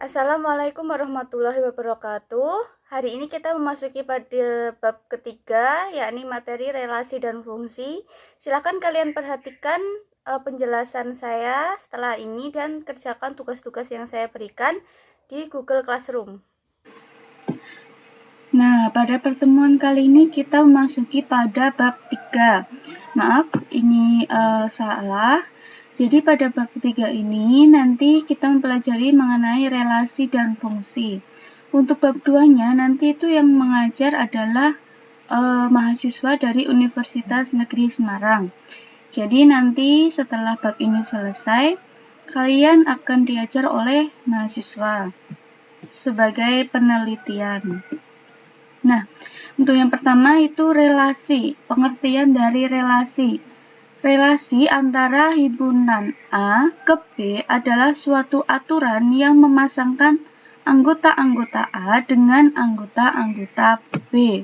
Assalamualaikum warahmatullahi wabarakatuh. Hari ini kita memasuki pada bab ketiga, yakni materi relasi dan fungsi. Silakan kalian perhatikan penjelasan saya setelah ini dan kerjakan tugas-tugas yang saya berikan di Google Classroom. Nah, pada pertemuan kali ini kita memasuki pada bab 3. Maaf, ini salah. Jadi pada bab 3 ini nanti kita mempelajari mengenai relasi dan fungsi. Untuk bab 2-nya nanti itu yang mengajar adalah mahasiswa dari Universitas Negeri Semarang. Jadi nanti setelah bab ini selesai, kalian akan diajar oleh mahasiswa sebagai penelitian. Nah, untuk yang pertama itu relasi, pengertian dari relasi. Relasi antara himpunan A ke B adalah suatu aturan yang memasangkan anggota-anggota A dengan anggota-anggota B.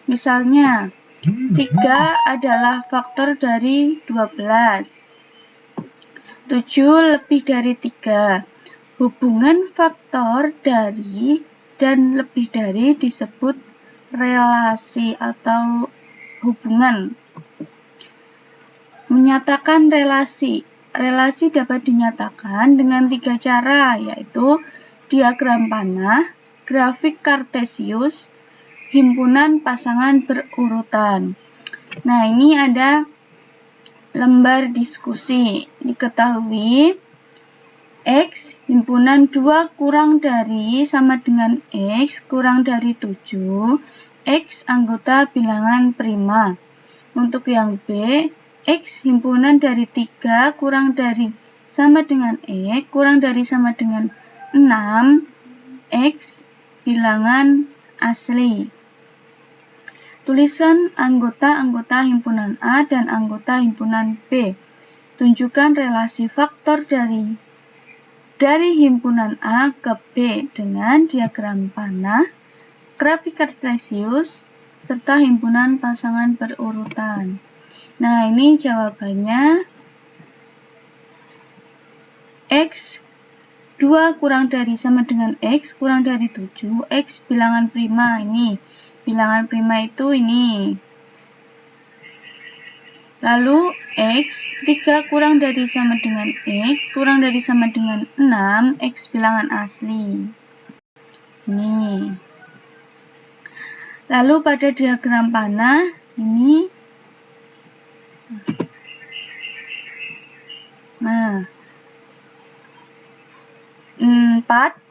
Misalnya, 3 adalah faktor dari 12. 7 lebih dari 3. Hubungan faktor dari dan lebih dari disebut relasi atau hubungan. Menyatakan relasi. Relasi dapat dinyatakan dengan 3 cara, yaitu diagram panah, grafik kartesius, himpunan pasangan berurutan. Nah, ini ada lembar diskusi. Diketahui X himpunan 2 kurang dari sama dengan X kurang dari 7, X anggota bilangan prima. Untuk yang B, X himpunan dari 3 kurang dari sama dengan X kurang dari sama dengan 6, X bilangan asli. Tulisan anggota-anggota himpunan A dan anggota himpunan B. Tunjukkan relasi faktor dari himpunan A ke B dengan diagram panah, grafik kartesius, serta himpunan pasangan berurutan. Nah, ini jawabannya X 2 kurang dari sama dengan X kurang dari 7, X bilangan prima. Ini bilangan prima itu ini. Lalu X 3 kurang dari sama dengan X kurang dari sama dengan 6, X bilangan asli. Ini. Lalu pada diagram panah ini. Nah, 4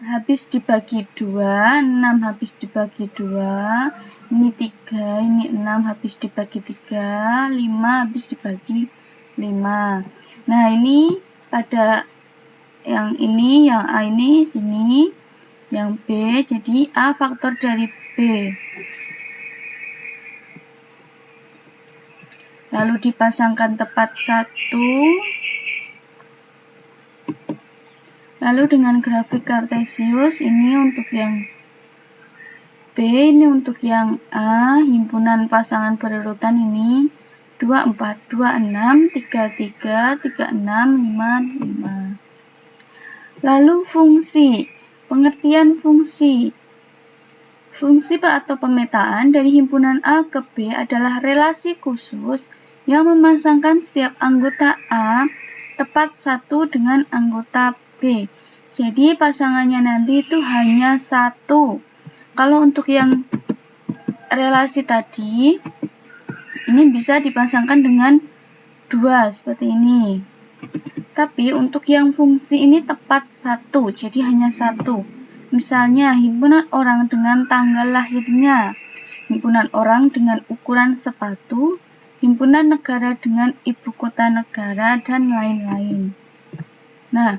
habis dibagi 2, 6 habis dibagi 2, ini 3, ini 6 habis dibagi 3, 5 habis dibagi 5. Nah, ini pada yang ini, yang A ini sini, yang B, jadi A faktor dari B. Lalu dipasangkan tepat 1. Lalu dengan grafik kartesius, ini untuk yang B, ini untuk yang A, himpunan pasangan berurutan ini 2, 4, 2, 6, 3, 3, 3, 6, 5, 5. Lalu fungsi, pengertian fungsi. Fungsi atau pemetaan dari himpunan A ke B adalah relasi khusus yang memasangkan setiap anggota A tepat satu dengan anggota B. Jadi pasangannya nanti itu hanya satu. Kalau untuk yang relasi tadi, ini bisa dipasangkan dengan 2 seperti ini. Tapi untuk yang fungsi ini tepat satu, jadi hanya satu. Misalnya himpunan orang dengan tanggal lahirnya, himpunan orang dengan ukuran sepatu, himpunan negara dengan ibu kota negara, dan lain-lain. Nah,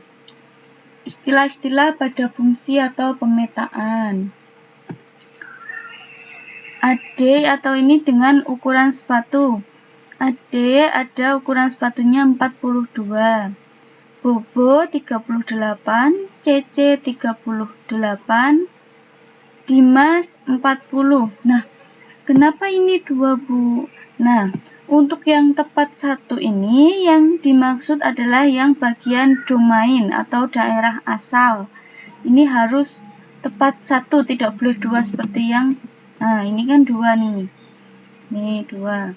istilah-istilah pada fungsi atau pemetaan. AD atau ini dengan ukuran sepatu. AD ada ukuran sepatunya 42. Bobo 38, CC 38, Dimas 40. Nah, kenapa ini 2, Bu? Nah, untuk yang tepat satu ini yang dimaksud adalah yang bagian domain atau daerah asal. ini harus tepat 1, tidak boleh 2 seperti yang, nah ini kan 2 nih. Nih 2.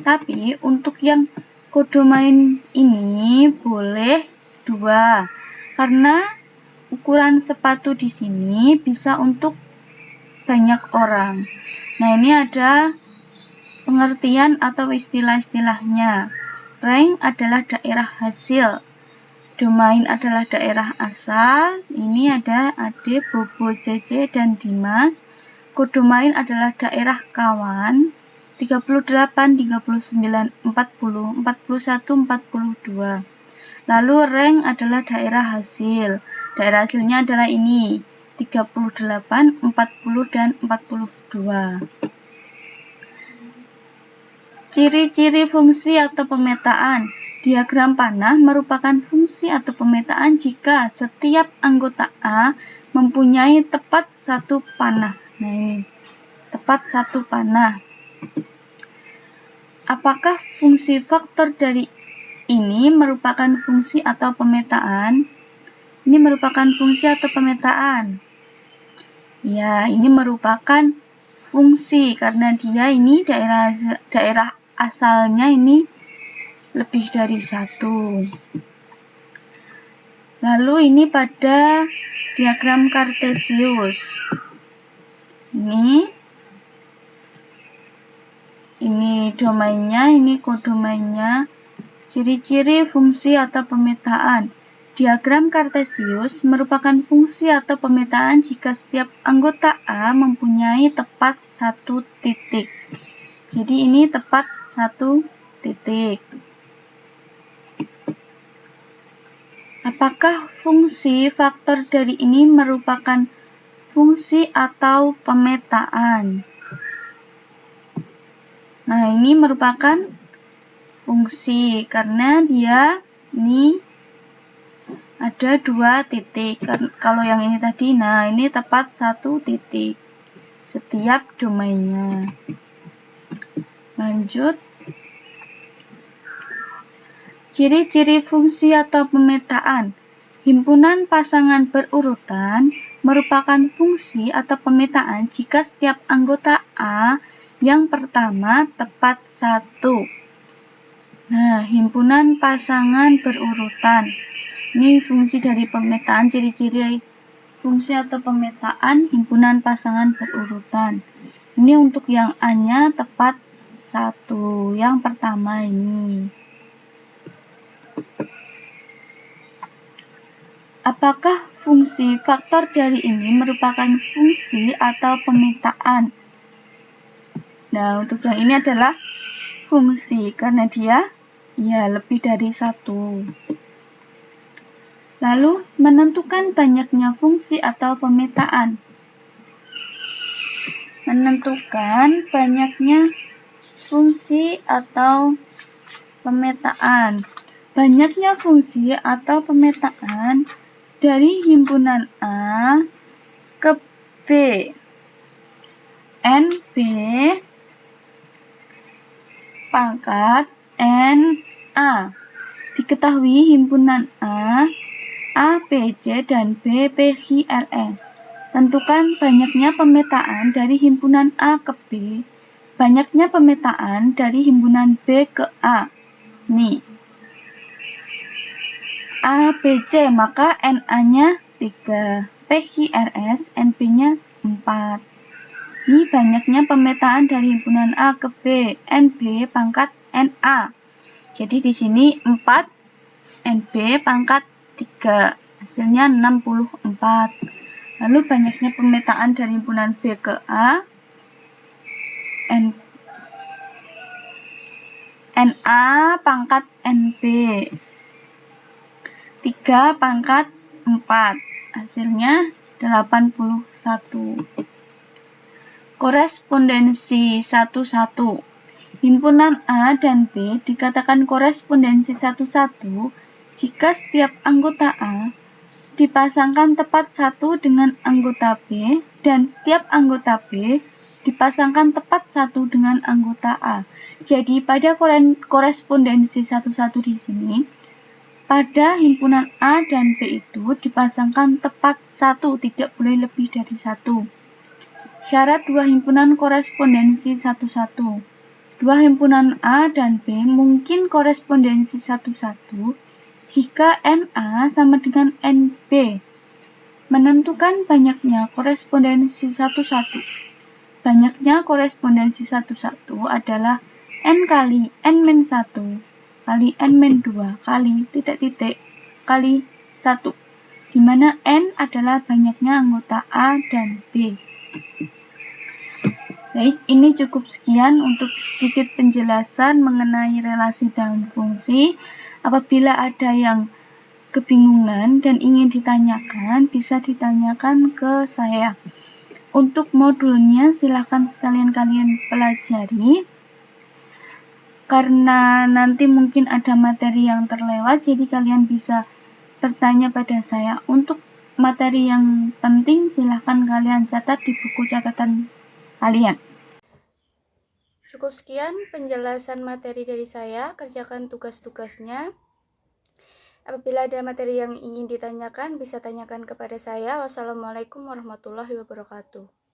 Tapi untuk yang kodomain ini boleh 2. Karena ukuran sepatu di sini bisa untuk banyak orang. Nah, ini ada pengertian atau istilah-istilahnya. Rank adalah daerah hasil. Domain adalah daerah asal. Ini ada Ade, Bobo, Cece, dan Dimas. Kodomain adalah daerah kawan. 38, 39, 40, 41, 42. Lalu rank adalah daerah hasil. Daerah hasilnya adalah ini. 38, 40, dan 42. Ciri-ciri fungsi atau pemetaan. Diagram panah merupakan fungsi atau pemetaan jika setiap anggota A mempunyai tepat 1 panah. Nah ini, tepat 1 panah. Apakah fungsi faktor dari ini merupakan fungsi atau pemetaan? Ini merupakan fungsi atau pemetaan? Ya, ini merupakan fungsi karena dia ini daerah asalnya ini lebih dari 1. Lalu ini pada diagram Kartesius. Ini domainnya, ini kodomainnya. Ciri-ciri fungsi atau pemetaan. Diagram Kartesius merupakan fungsi atau pemetaan jika setiap anggota A mempunyai tepat 1 titik. Jadi ini tepat 1 titik. Apakah fungsi faktor dari ini merupakan fungsi atau pemetaan? Nah, ini merupakan fungsi karena dia ini ada 2 titik. Kalau yang ini tadi, nah ini tepat 1 titik setiap domainnya. Lanjut. Ciri-ciri fungsi atau pemetaan. Himpunan pasangan berurutan merupakan fungsi atau pemetaan jika setiap anggota A yang pertama tepat 1. Nah, himpunan pasangan berurutan. Ini fungsi dari pemetaan, ciri-ciri fungsi atau pemetaan himpunan pasangan berurutan. Ini untuk yang A-nya tepat 1, yang pertama ini. Apakah fungsi faktor dari ini merupakan fungsi atau pemetaan? Nah, untuk yang ini adalah fungsi karena dia lebih dari 1. Lalu, menentukan banyaknya fungsi atau pemetaan. Menentukan banyaknya fungsi atau pemetaan. Banyaknya fungsi atau pemetaan dari himpunan A ke B. NB pangkat NA. Diketahui himpunan A, ABC, dan B, PQ, RS. Tentukan banyaknya pemetaan dari himpunan A ke B, banyaknya pemetaan dari himpunan B ke A. Nih, ABC, maka NA-nya 3, PQRS, NB-nya 4. Ini banyaknya pemetaan dari himpunan A ke B, NB pangkat NA. Jadi di sini 4, NB pangkat 3, hasilnya 64. Lalu banyaknya pemetaan dari himpunan B ke A, NA pangkat NB. 3 pangkat 4, hasilnya 81. Korespondensi 1-1. Himpunan A dan B dikatakan korespondensi 1-1 jika setiap anggota A dipasangkan tepat 1 dengan anggota B dan setiap anggota B dipasangkan tepat 1 dengan anggota A. Jadi pada korespondensi 1-1 di sini Pada himpunan A dan B itu dipasangkan tepat 1, tidak boleh lebih dari 1. Syarat dua himpunan korespondensi satu-satu. Dua himpunan A dan B mungkin korespondensi satu-satu jika NA sama dengan NB. Menentukan banyaknya korespondensi satu-satu. Banyaknya korespondensi satu-satu adalah N kali N-1 kali N-2 kali kali 1, di mana N adalah banyaknya anggota A dan B. Baik, ini cukup sekian untuk sedikit penjelasan mengenai relasi dan fungsi. Apabila ada yang kebingungan dan ingin ditanyakan, bisa ditanyakan ke saya. Untuk modulnya silahkan sekalian kalian pelajari. Karena nanti mungkin ada materi yang terlewat, jadi kalian bisa bertanya pada saya. Untuk materi yang penting silahkan kalian catat di buku catatan kalian. Cukup sekian penjelasan materi dari saya, kerjakan tugas-tugasnya. Apabila ada materi yang ingin ditanyakan, bisa tanyakan kepada saya. Wassalamualaikum warahmatullahi wabarakatuh.